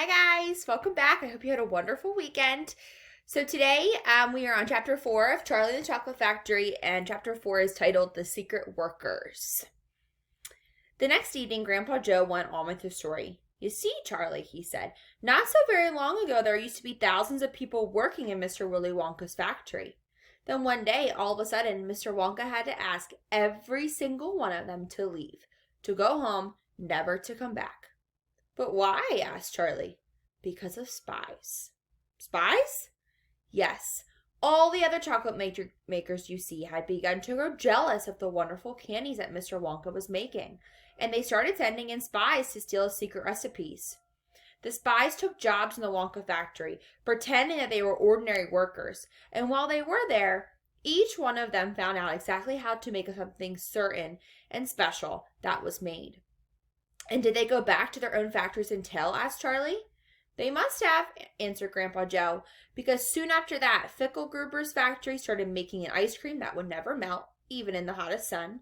Hi guys, welcome back. I hope you had a wonderful weekend. So today we are on chapter 4 of Charlie and the Chocolate Factory, and chapter 4 is titled The Secret Workers. The next evening, Grandpa Joe went on with his story. You see, Charlie, he said, not so very long ago there used to be thousands of people working in Mr. Willy Wonka's factory. Then one day, all of a sudden, Mr. Wonka had to ask every single one of them to leave, to go home, never to come back. But why? Asked Charlie. Because of spies. Spies? Yes. All the other chocolate makers you see had begun to grow jealous of the wonderful candies that Mr. Wonka was making, and they started sending in spies to steal his secret recipes. The spies took jobs in the Wonka factory, pretending that they were ordinary workers, and while they were there, each one of them found out exactly how to make something certain and special that was made. And did they go back to their own factories and tell? Asked Charlie. They must have, answered Grandpa Joe, because soon after that, Fickelgruber's factory started making an ice cream that would never melt, even in the hottest sun.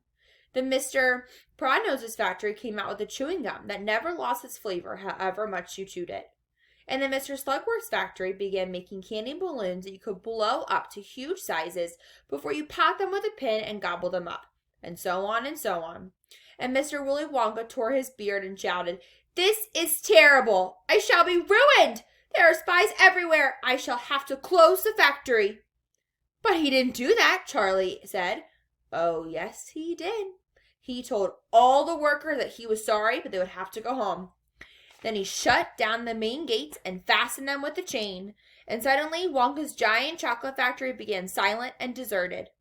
Then Mr. Prodnose's factory came out with a chewing gum that never lost its flavor, however much you chewed it. And then Mr. Slugworth's factory began making candy balloons that you could blow up to huge sizes before you popped them with a pin and gobbled them up, and so on and so on. And Mr. Willy Wonka tore his beard and shouted, "This is terrible! I shall be ruined! There are spies everywhere! I shall have to close the factory!" But he didn't do that, Charlie said. Oh, yes, he did. He told all the workers that he was sorry, but they would have to go home. Then he shut down the main gates and fastened them with a chain, and suddenly Wonka's giant chocolate factory began silent and deserted.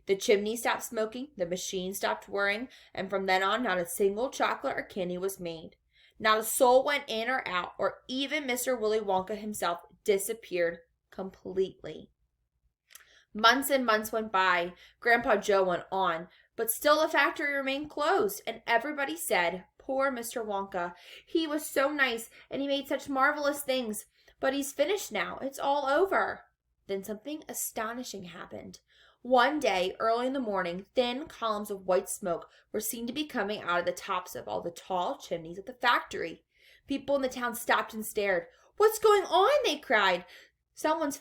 The chimney stopped smoking, the machine stopped whirring, and from then on not a single chocolate or candy was made. Not a soul went in or out, or even Mr. Willy Wonka himself disappeared completely. Months and months went by. Grandpa Joe went on, but still the factory remained closed, and everybody said, "Poor Mr. Wonka. He was so nice, and he made such marvelous things, but he's finished now. It's all over." Then something astonishing happened. One day, early in the morning, thin columns of white smoke were seen to be coming out of the tops of all the tall chimneys of the factory. People in the town stopped and stared. "What's going on?" they cried. Someone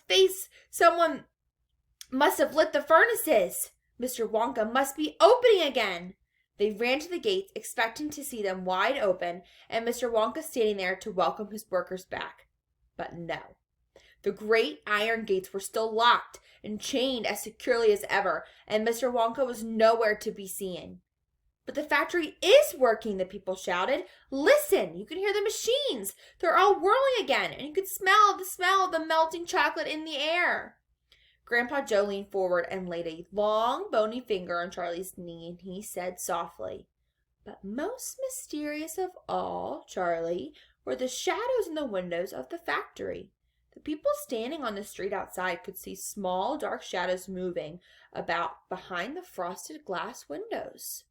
must have lit the furnaces. Mr. Wonka must be opening again." They ran to the gates, expecting to see them wide open, and Mr. Wonka standing there to welcome his workers back. But no. The great iron gates were still locked and chained as securely as ever, and Mr. Wonka was nowhere to be seen. "But the factory is working," the people shouted. "Listen, you can hear the machines. They're all whirling again, and you can smell the melting chocolate in the air." Grandpa Joe leaned forward and laid a long, bony finger on Charlie's knee, and he said softly, "But most mysterious of all, Charlie, were the shadows in the windows of the factory. The people standing on the street outside could see small, dark shadows moving about behind the frosted glass windows."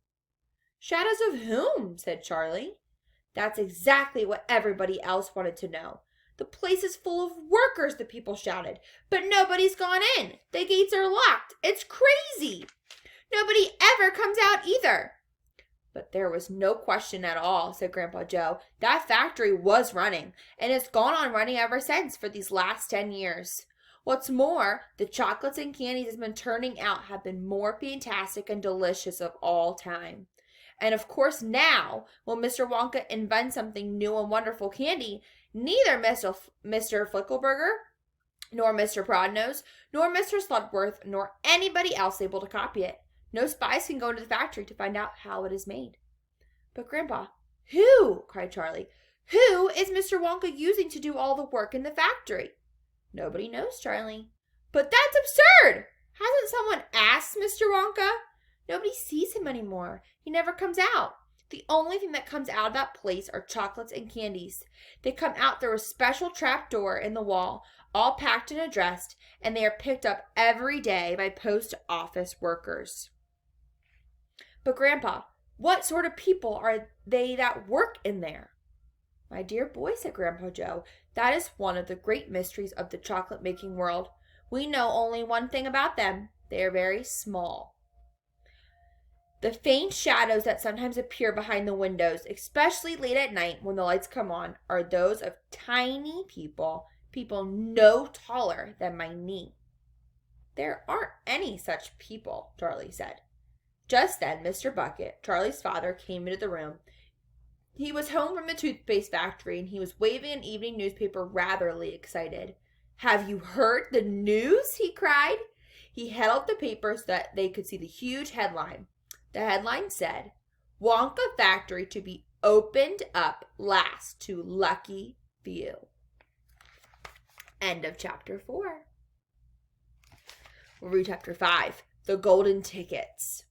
"Shadows of whom?" said Charlie. That's exactly what everybody else wanted to know. "The place is full of workers," the people shouted, "but nobody's gone in. The gates are locked. It's crazy. Nobody ever comes out either." "But there was no question at all," said Grandpa Joe. "That factory was running, and it's gone on running ever since for these last 10 years. What's more, the chocolates and candies that's been turning out have been more fantastic and delicious of all time. And of course now, when Mr. Wonka invents something new and wonderful candy, neither Mr. Flickelberger, nor Mr. Prodnose, nor Mr. Slugworth, nor anybody else able to copy it. No spies can go into the factory to find out how it is made." "But Grandpa, who?" cried Charlie. "Who is Mr. Wonka using to do all the work in the factory?" "Nobody knows, Charlie." "But that's absurd! Hasn't someone asked Mr. Wonka?" "Nobody sees him anymore. He never comes out. The only thing that comes out of that place are chocolates and candies. They come out through a special trap door in the wall, all packed and addressed, and they are picked up every day by post office workers." "But Grandpa, what sort of people are they that work in there?" "My dear boy," said Grandpa Joe, "that is one of the great mysteries of the chocolate-making world. We know only one thing about them. They are very small." The faint shadows that sometimes appear behind the windows, especially late at night when the lights come on, are those of tiny people no taller than my knee. There aren't any such people, Charlie said. Just then, Mr. Bucket, Charlie's father, came into the room. He was home from the toothpaste factory, and he was waving an evening newspaper ratherly excited. Have you heard the news? He cried. He held up the paper so that they could see the huge headline. The headline said, Wonka Factory to be opened up last to lucky few. End of chapter 4. We'll read chapter 5, The Golden Tickets.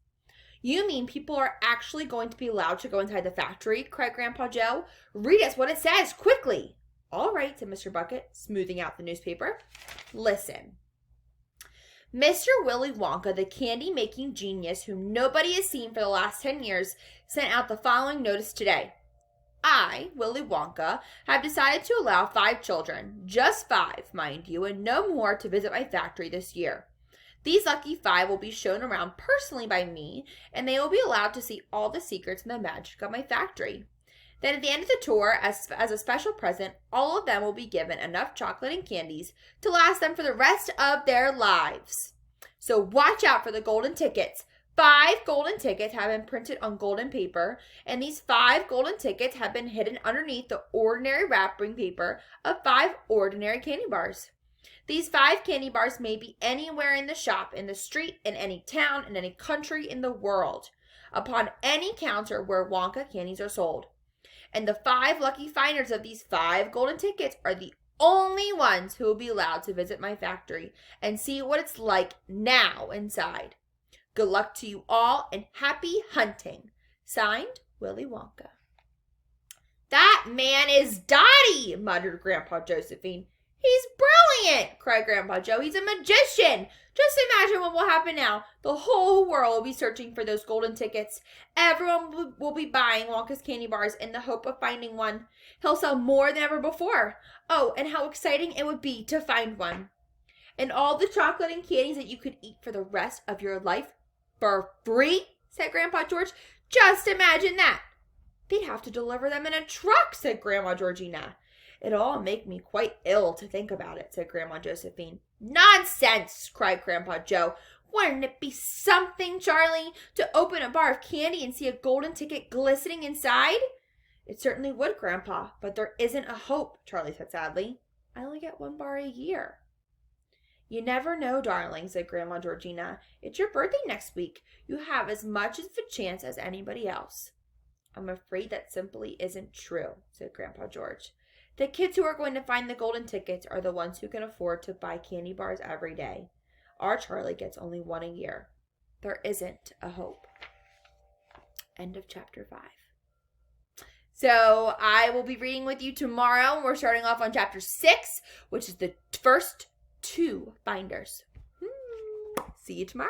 You mean people are actually going to be allowed to go inside the factory? Cried Grandpa Joe. Read us what it says, quickly. All right, said Mr. Bucket, smoothing out the newspaper. Listen. Mr. Willy Wonka, the candy-making genius whom nobody has seen for the last 10 years, sent out the following notice today. I, Willy Wonka, have decided to allow 5 children, just 5, mind you, and no more, to visit my factory this year. These lucky 5 will be shown around personally by me, and they will be allowed to see all the secrets and the magic of my factory. Then at the end of the tour, as a special present, all of them will be given enough chocolate and candies to last them for the rest of their lives. So watch out for the golden tickets. 5 golden tickets have been printed on golden paper, and these 5 golden tickets have been hidden underneath the ordinary wrapping paper of 5 ordinary candy bars. These 5 candy bars may be anywhere in the shop, in the street, in any town, in any country in the world, upon any counter where Wonka candies are sold. And the 5 lucky finders of these 5 golden tickets are the only ones who will be allowed to visit my factory and see what it's like now inside. Good luck to you all and happy hunting. Signed, Willy Wonka. That man is Dottie, muttered Grandpa Josephine. He's brilliant, cried Grandpa Joe. He's a magician. Just imagine what will happen now. The whole world will be searching for those golden tickets. Everyone will be buying Wonka's candy bars in the hope of finding one. He'll sell more than ever before. Oh, and how exciting it would be to find one. And all the chocolate and candies that you could eat for the rest of your life for free, said Grandpa George. Just imagine that. They'd have to deliver them in a truck, said Grandma Georgina. It'll all make me quite ill to think about it, said Grandma Josephine. Nonsense, cried Grandpa Joe. Wouldn't it be something, Charlie, to open a bar of candy and see a golden ticket glistening inside? It certainly would, Grandpa, but there isn't a hope, Charlie said sadly. I only get 1 bar a year. You never know, darling, said Grandma Georgina. It's your birthday next week. You have as much of a chance as anybody else. I'm afraid that simply isn't true, said Grandpa George. The kids who are going to find the golden tickets are the ones who can afford to buy candy bars every day. Our Charlie gets only 1 a year. There isn't a hope. End of chapter 5. So I will be reading with you tomorrow. We're starting off on chapter 6, which is the first 2 binders. See you tomorrow.